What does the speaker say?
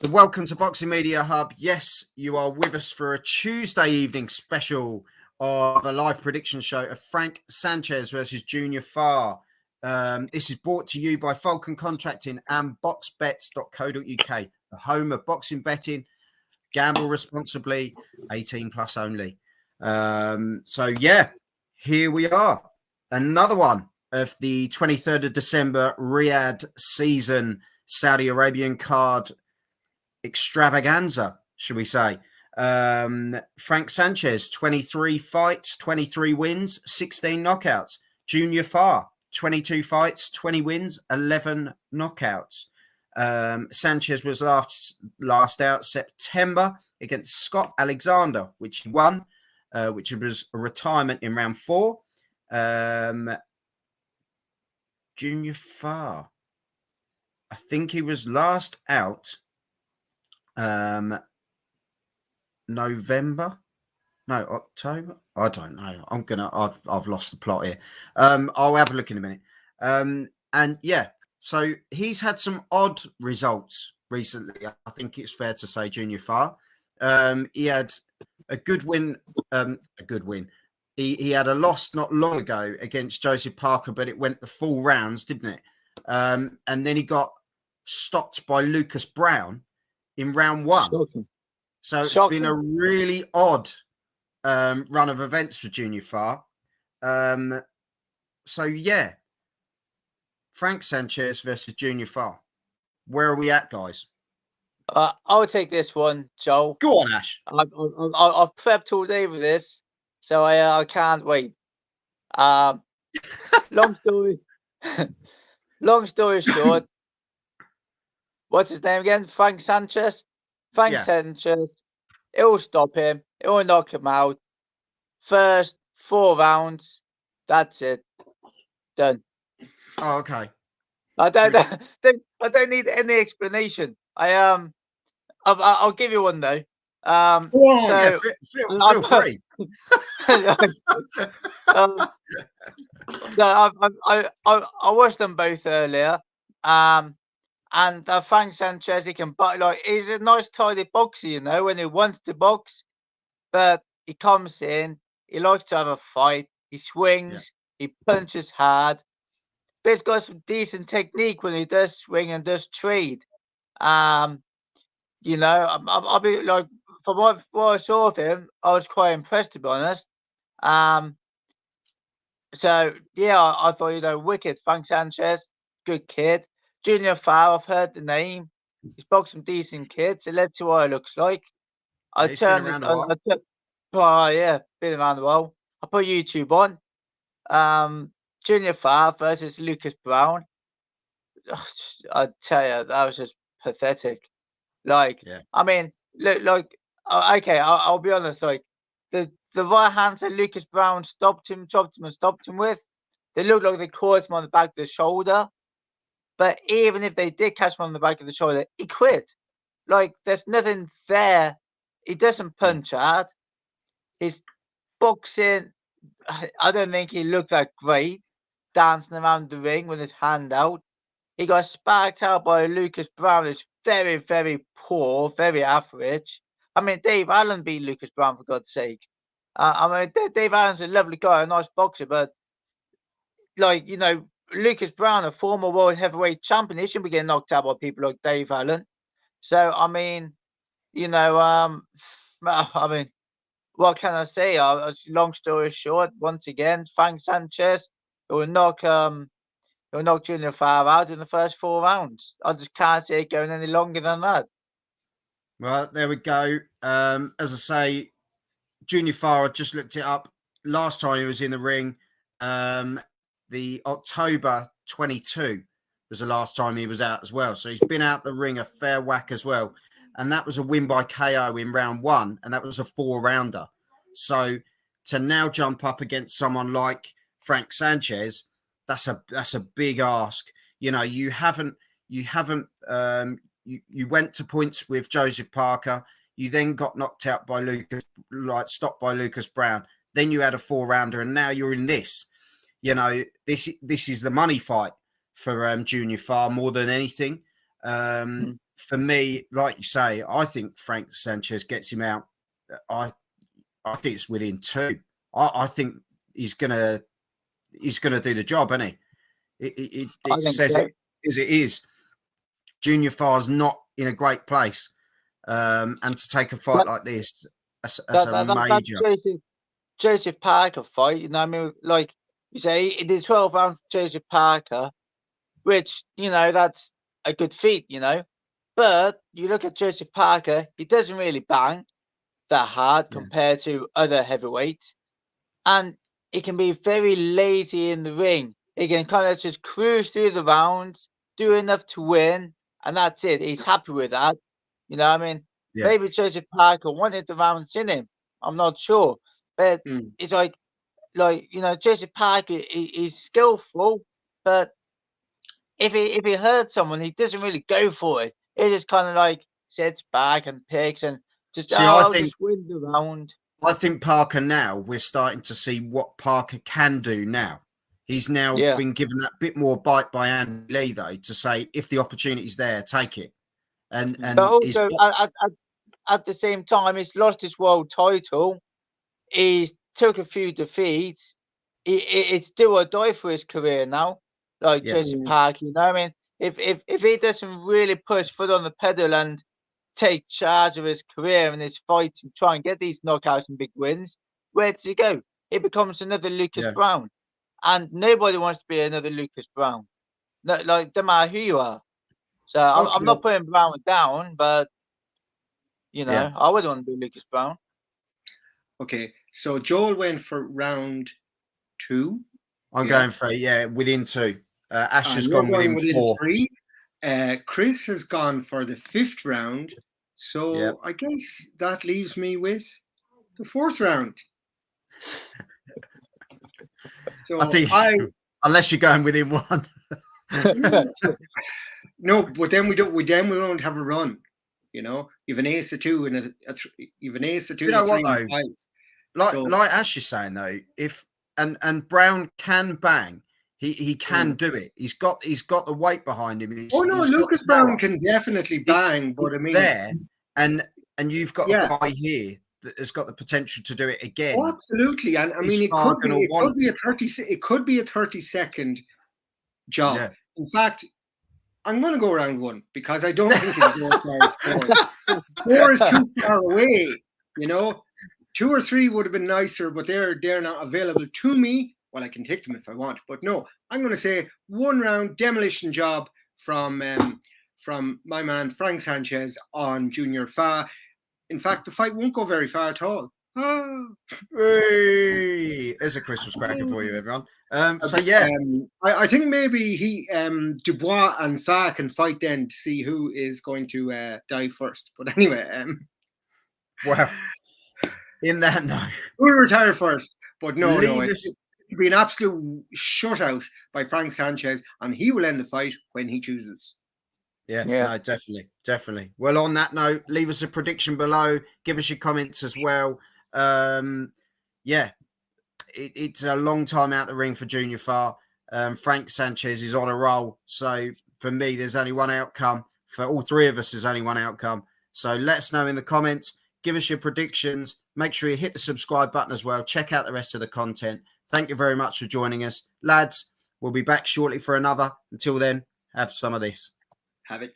Welcome to Boxing Media Hub. Yes, you are with us for a Tuesday evening special of a live prediction show of Frank Sanchez versus Junior Farr. This is brought to you by Falcon Contracting and boxbets.co.uk, the home of boxing betting. Gamble responsibly, 18 plus only. Here we are. Another one of the 23rd of December Riyadh season Saudi Arabian card extravaganza, should we say. Frank Sanchez, 23 fights, 23 wins, 16 knockouts. Junior Farr, 22 fights, 20 wins, 11 knockouts. Sanchez was last out September against Scott Alexander, which he won, which was a retirement in round 4. Junior Farr, I think he was last out October. I don't know. I've lost the plot here. I'll have a look in a minute. So he's had some odd results recently. I think it's fair to say, Junior Farr. He had a good win. He had a loss not long ago against Joseph Parker, but it went the full rounds, didn't it? And then he got stopped by Lucas Brown in round 1. Shocking. So it's been a really odd run of events for Junior Farr. Frank Sanchez versus Junior Farr. Where are we at, guys? I'll take this one, Joel. Go on, Ash. I've prepped all day for this, so I can't wait. Long story short. What's his name again? Frank Sanchez. Sanchez. It will stop him. It will knock him out. First 4 rounds. That's it. Done. Oh, okay. I don't need any explanation. I'll give you one though. Feel free. I watched them both earlier. And Frank Sanchez, he can box, he's a nice tidy boxer, you know, when he wants to box. But he comes in, he likes to have a fight, he swings, he punches hard. But he's got some decent technique when he does swing and does trade. I'll be like, from what I saw of him, I was quite impressed, to be honest. I thought, wicked. Frank Sanchez, good kid. Junior Farr, I've heard the name. He's boxed some decent kids. So let's see what it looks like. Been around a while. Been around a while. I put YouTube on. Junior Farr versus Lucas Brown. I tell you, that was just pathetic. I mean, look, okay, I'll be honest. Like the right hands that Lucas Brown chopped him with, they looked like they caught him on the back of the shoulder. But even if they did catch him on the back of the shoulder, he quit. Like, there's nothing there. He doesn't punch hard. His boxing, I don't think he looked that great, dancing around the ring with his hand out. He got sparked out by Lucas Brown, who's very, very poor, very average. I mean, Dave Allen beat Lucas Brown, for God's sake. Dave Allen's a lovely guy, a nice boxer, but, Lucas Brown, a former world heavyweight champion, he shouldn't be getting knocked out by people like Dave Allen. So, what can I say? Long story short, once again, Frank Sanchez will knock Junior Farr out in the first 4 rounds. I just can't see it going any longer than that. Well, there we go. As I say, Junior Farr, I just looked it up. Last time he was in the ring, the October 22 was the last time he was out as well. So he's been out the ring a fair whack as well. And that was a win by KO in round 1. And that was a 4-rounder. So to now jump up against someone like Frank Sanchez, that's a big ask. You know, you went to points with Joseph Parker. You then got knocked out by stopped by Lucas Brown. Then you had a 4-rounder, and now you're in this. You know, this is the money fight for Junior Farr more than anything. for me, like you say, I think Frank Sanchez gets him out. I think it's within 2. I think he's gonna do the job, isn't he? I It think says so. it as it is. Junior Farr's not in a great place, and to take a fight like this, that's a That major. Joseph Parker fight, you know what I mean? Like you say, he did 12 rounds for Joseph Parker, which, you know, that's a good feat, you know. But you look at Joseph Parker, he doesn't really bang that hard Yeah, compared to other heavyweights. And he can be very lazy in the ring. He can kind of just cruise through the rounds, do enough to win, and that's it. He's happy with that. You know what I mean? yeah, Maybe Joseph Parker wanted the rounds in him. I'm not sure. But it's like you know, Joseph Parker, he's skillful, but if he hurts someone, he doesn't really go for it. He just kind of like sits back and picks and just, See, I'll just win the round. I think Parker now, we're starting to see what Parker can do now. He's now Yeah. been given that bit more bite by Andy Lee, though, to say if the opportunity's there, take it. And But he's also at the same time, he's lost his world title. He's took a few defeats. It's do or die for his career now. Like yeah, Joseph Parker, you know what I mean? If he doesn't really push foot on the pedal and take charge of his career and his fights and try and get these knockouts and big wins, where does he go? He becomes another Lucas yeah. Brown. And nobody wants to be another Lucas Brown. No, like, no matter who you are. So I'm Okay. not putting Brown down, but you Yeah. know, I would want to be Lucas Brown. Okay. So Joel went for round 2. I'm going for, within 2. Ash has You're gone going within 4. 3. Chris has gone for the 5th round. So Yep. I guess that leaves me with the 4th round. So I think, unless you're going within 1. No, but then we don't have a run. You know, you've an ace of 2 and you've an ace of 2. You know what, and a 3 though? and 5. Like Ash is saying, though, if and Brown can bang, he can do it. He's got the weight behind him. Lucas Brown can definitely bang, but I mean, there, and you've got Yeah. a guy here that has got the potential to do it again. Oh, absolutely, and I He's mean, it far could gonna be want a 30-second job. Yeah. In fact, I'm going to go round 1 because I don't think it'll go as far as 4. 4 is too far away. You know, 2 or 3 would have been nicer, but they're not available to me. Well, I can take them if I want, but no, I'm going to say 1 round demolition job from my man Frank Sanchez on Junior Fa. In fact, the fight won't go very far at all. Hey, there's a Christmas cracker for you, everyone. I think maybe Dubois and Fa can fight then to see who is going to die first. But anyway, well, in that note, who'll retire first? But no, Leave it's to be an absolute shutout by Frank Sanchez, and he will end the fight when he chooses. Yeah, no, definitely. Well, on that note, leave us a prediction below. Give us your comments as well. It's a long time out the ring for Junior Fa. Frank Sanchez is on a roll. So for me, there's only one outcome. For all 3 of us, there's only one outcome. So let us know in the comments. Give us your predictions. Make sure you hit the subscribe button as well. Check out the rest of the content. Thank you very much for joining us. Lads, we'll be back shortly for another. Until then, have some of this. Have it.